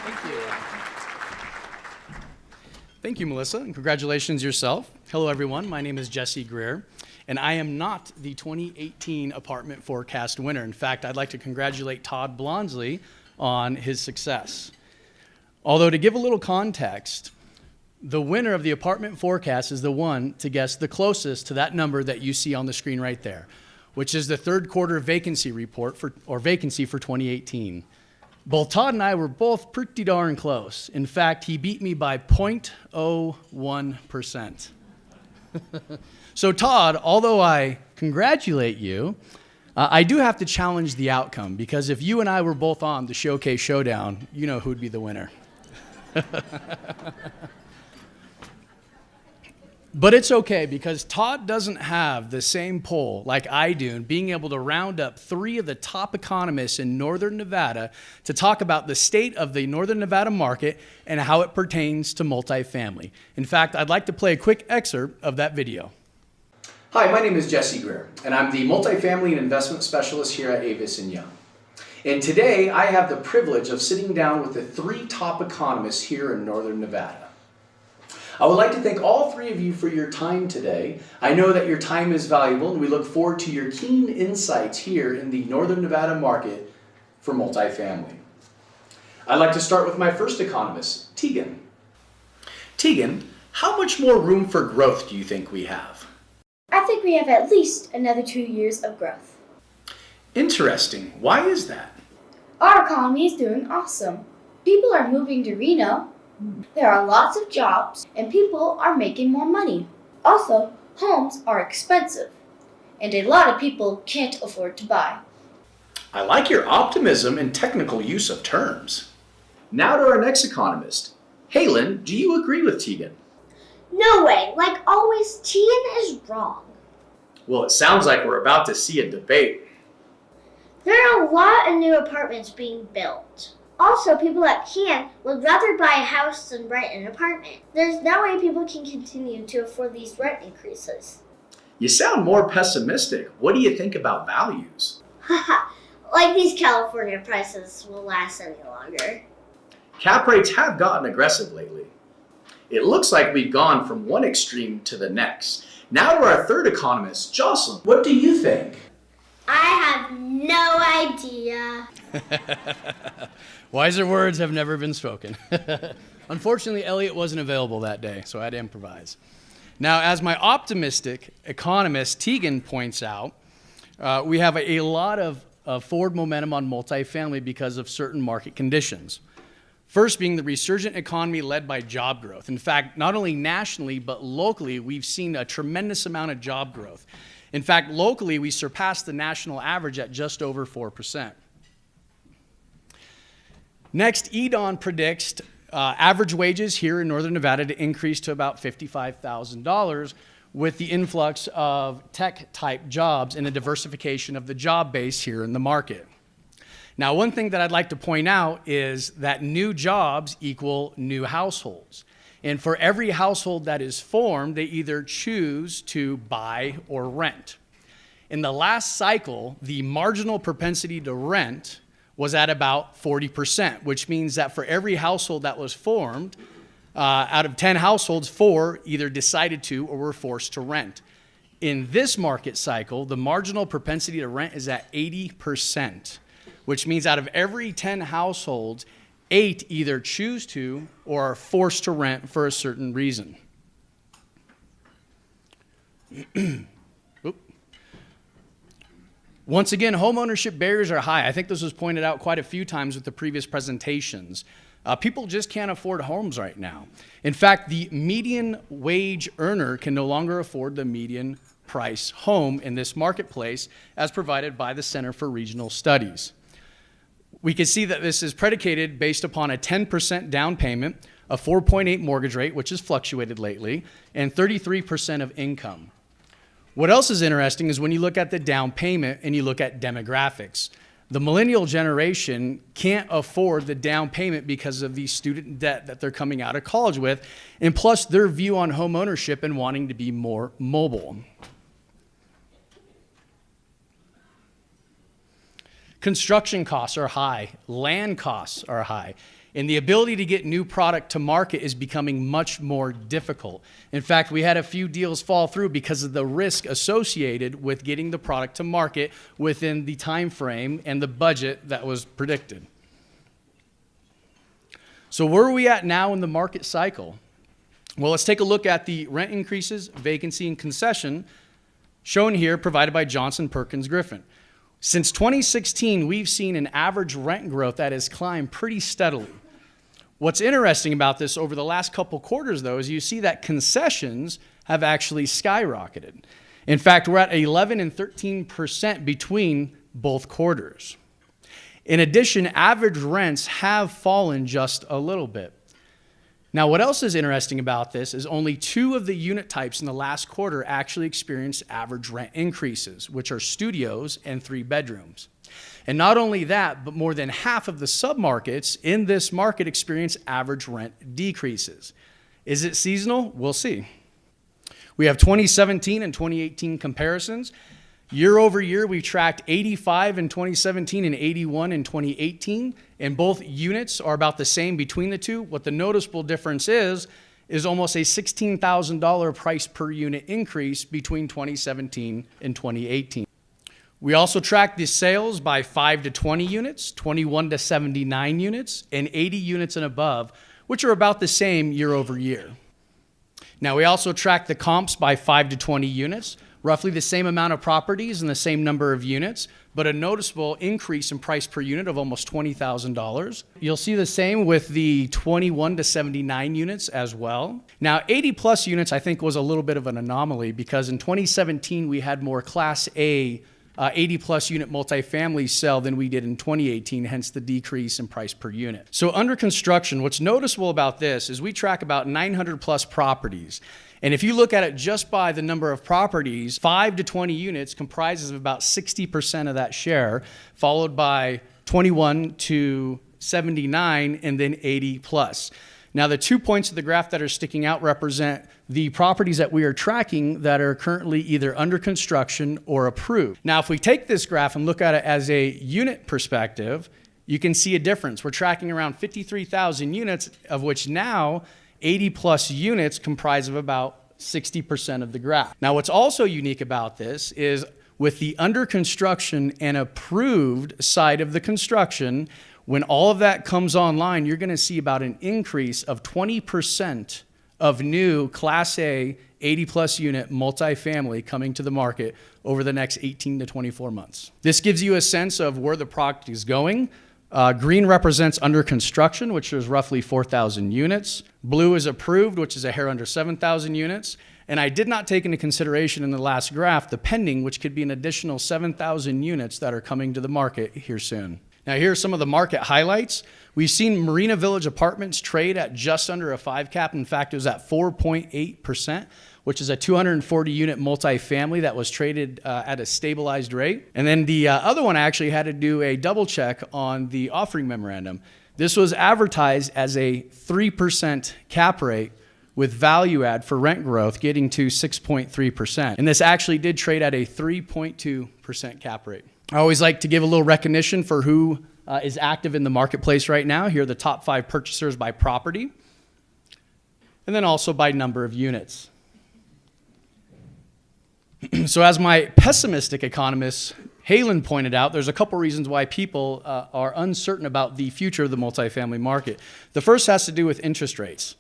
Thank you. Thank you, Melissa, and congratulations yourself. Hello, everyone. My name is Jesse Greer, and I am not the 2018 Apartment Forecast winner. In fact, I'd like to congratulate Todd Blonsley on his success. Although, to give a little context, the winner of the Apartment Forecast is the one to guess the closest to that number that you see on the screen right there, which is the third quarter vacancy report vacancy for 2018. Both Todd and I were both pretty darn close. In fact, he beat me by 0.01%. So Todd, although I congratulate you, I do have to challenge the outcome, because if you and I were both on the Showcase Showdown, you know who'd be the winner. But it's okay, because Todd doesn't have the same pull like I do in being able to round up 3 of the top economists in Northern Nevada to talk about the state of the Northern Nevada market and how it pertains to multifamily. In fact, I'd like to play a quick excerpt of that video. Hi, my name is Jesse Greer, and I'm the Multifamily and Investment Specialist here at Avis & Young. And today, I have the privilege of sitting down with the 3 top economists here in Northern Nevada. I would like to thank all 3 of you for your time today. I know that your time is valuable, and we look forward to your keen insights here in the Northern Nevada market for multifamily. I'd like to start with my first economist, Tegan. Tegan, how much more room for growth do you think we have? I think we have at least another 2 years of growth. Interesting. Why is that? Our economy is doing awesome. People are moving to Reno. There are lots of jobs, and people are making more money. Also, homes are expensive, and a lot of people can't afford to buy. I like your optimism and technical use of terms. Now to our next economist. Halen, do you agree with Tegan? No way. Like always, Tegan is wrong. Well, it sounds like we're about to see a debate. There are a lot of new apartments being built. Also, people that can would rather buy a house than rent an apartment. There's no way people can continue to afford these rent increases. You sound more pessimistic. What do you think about values? Haha, like these California prices will last any longer. Cap rates have gotten aggressive lately. It looks like we've gone from one extreme to the next. Now to our third economist, Jocelyn. What do you think? I have no idea. Wiser words have never been spoken. Unfortunately, Elliot wasn't available that day, so I had to improvise. Now, as my optimistic economist Tegan points out, we have a lot of forward momentum on multifamily because of certain market conditions. First being the resurgent economy led by job growth. In fact, not only nationally, but locally, we've seen a tremendous amount of job growth. In fact, locally, we surpassed the national average at just over 4%. Next, EDON predicts average wages here in Northern Nevada to increase to about $55,000 with the influx of tech-type jobs and a diversification of the job base here in the market. Now, one thing that I'd like to point out is that new jobs equal new households. And for every household that is formed, they either choose to buy or rent. In the last cycle, the marginal propensity to rent was at about 40%, which means that for every household that was formed, out of 10 households, 4 either decided to or were forced to rent. In this market cycle, the marginal propensity to rent is at 80%, which means out of every 10 households, 8 either choose to or are forced to rent for a certain reason. Once again, homeownership barriers are high. I think this was pointed out quite a few times with the previous presentations. People just can't afford homes right now. In fact, the median wage earner can no longer afford the median price home in this marketplace as provided by the Center for Regional Studies. We can see that this is predicated based upon a 10% down payment, a 4.8 mortgage rate, which has fluctuated lately, and 33% of income. What else is interesting is when you look at the down payment and you look at demographics. The millennial generation can't afford the down payment because of the student debt that they're coming out of college with, and plus their view on home ownership and wanting to be more mobile. Construction costs are high, land costs are high, And the ability to get new product to market is becoming much more difficult. In fact, we had a few deals fall through because of the risk associated with getting the product to market within the time frame and the budget that was predicted. So where are we at now in the market cycle? Well, let's take a look at the rent increases, vacancy, and concession shown here, provided by Johnson Perkins Griffin. Since 2016, we've seen an average rent growth that has climbed pretty steadily. What's interesting about this over the last couple quarters, though, is you see that concessions have actually skyrocketed. In fact, we're at 11 and 13% between both quarters. In addition, average rents have fallen just a little bit. Now, what else is interesting about this is only 2 of the unit types in the last quarter actually experienced average rent increases, which are studios and 3 bedrooms. And not only that, but more than half of the submarkets in this market experience average rent decreases. Is it seasonal? We'll see. We have 2017 and 2018 comparisons. Year over year, we tracked 85 in 2017 and 81 in 2018, and both units are about the same between the two. What the noticeable difference is almost a $16,000 price per unit increase between 2017 and 2018. We also tracked the sales by 5 to 20 units, 21 to 79 units, and 80 units and above, which are about the same year over year. Now, we also tracked the comps by 5 to 20 units, roughly the same amount of properties and the same number of units, but a noticeable increase in price per unit of almost $20,000. You'll see the same with the 21 to 79 units as well. Now, 80 plus units I think was a little bit of an anomaly because in 2017 we had more Class A 80 plus unit multifamily sell than we did in 2018, hence the decrease in price per unit. So under construction, what's noticeable about this is we track about 900 plus properties. And if you look at it just by the number of properties, 5 to 20 units comprises of about 60% of that share, followed by 21 to 79, and then 80 plus. Now, the 2 points of the graph that are sticking out represent the properties that we are tracking that are currently either under construction or approved. Now, if we take this graph and look at it as a unit perspective, you can see a difference. We're tracking around 53,000 units, of which now 80 plus units comprise of about 60% of the graph. Now, what's also unique about this is with the under construction and approved side of the construction, when all of that comes online, you're going to see about an increase of 20% of new Class A 80 plus unit multifamily coming to the market over the next 18 to 24 months. This gives you a sense of where the product is going. Green represents under construction, which is roughly 4,000 units. Blue is approved, which is a hair under 7,000 units. And I did not take into consideration in the last graph the pending, which could be an additional 7,000 units that are coming to the market here soon. Now, here are some of the market highlights. We've seen Marina Village Apartments trade at just under a 5 cap. In fact, it was at 4.8%, which is a 240 unit multifamily that was traded at a stabilized rate. And then the other one, I actually had to do a double check on the offering memorandum. This was advertised as a 3% cap rate with value add for rent growth getting to 6.3%. And this actually did trade at a 3.2% cap rate. I always like to give a little recognition for who is active in the marketplace right now. Here are the top 5 purchasers by property, and then also by number of units. So as my pessimistic economist, Halen, pointed out, there's a couple reasons why people are uncertain about the future of the multifamily market. The first has to do with interest rates.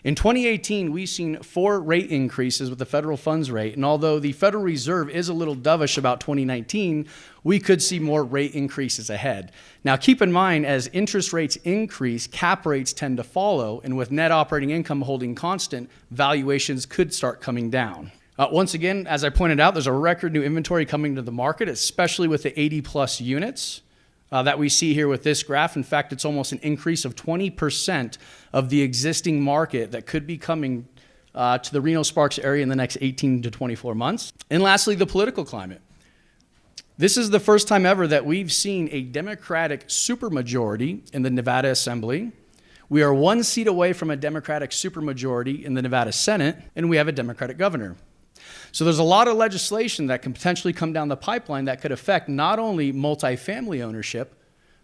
In 2018, we've seen 4 rate increases with the federal funds rate, and although the Federal Reserve is a little dovish about 2019, we could see more rate increases ahead. Now, keep in mind, as interest rates increase, cap rates tend to follow, and with net operating income holding constant, valuations could start coming down. Once again, as I pointed out, there's a record new inventory coming to the market, especially with the 80 plus units that we see here with this graph. In fact, it's almost an increase of 20% of the existing market that could be coming to the Reno-Sparks area in the next 18 to 24 months. And lastly, the political climate. This is the first time ever that we've seen a Democratic supermajority in the Nevada Assembly. We are 1 seat away from a Democratic supermajority in the Nevada Senate, and we have a Democratic governor. So there's a lot of legislation that can potentially come down the pipeline that could affect not only multifamily ownership,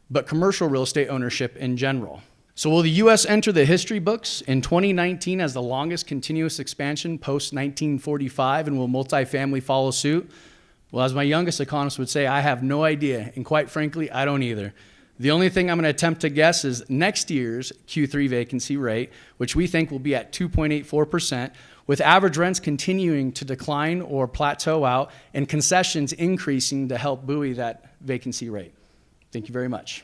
but commercial real estate ownership in general. So will the U.S. enter the history books in 2019 as the longest continuous expansion post-1945, and will multifamily follow suit? Well, as my youngest economist would say, I have no idea, and quite frankly, I don't either. The only thing I'm going to attempt to guess is next year's Q3 vacancy rate, which we think will be at 2.84%, with average rents continuing to decline or plateau out and concessions increasing to help buoy that vacancy rate. Thank you very much.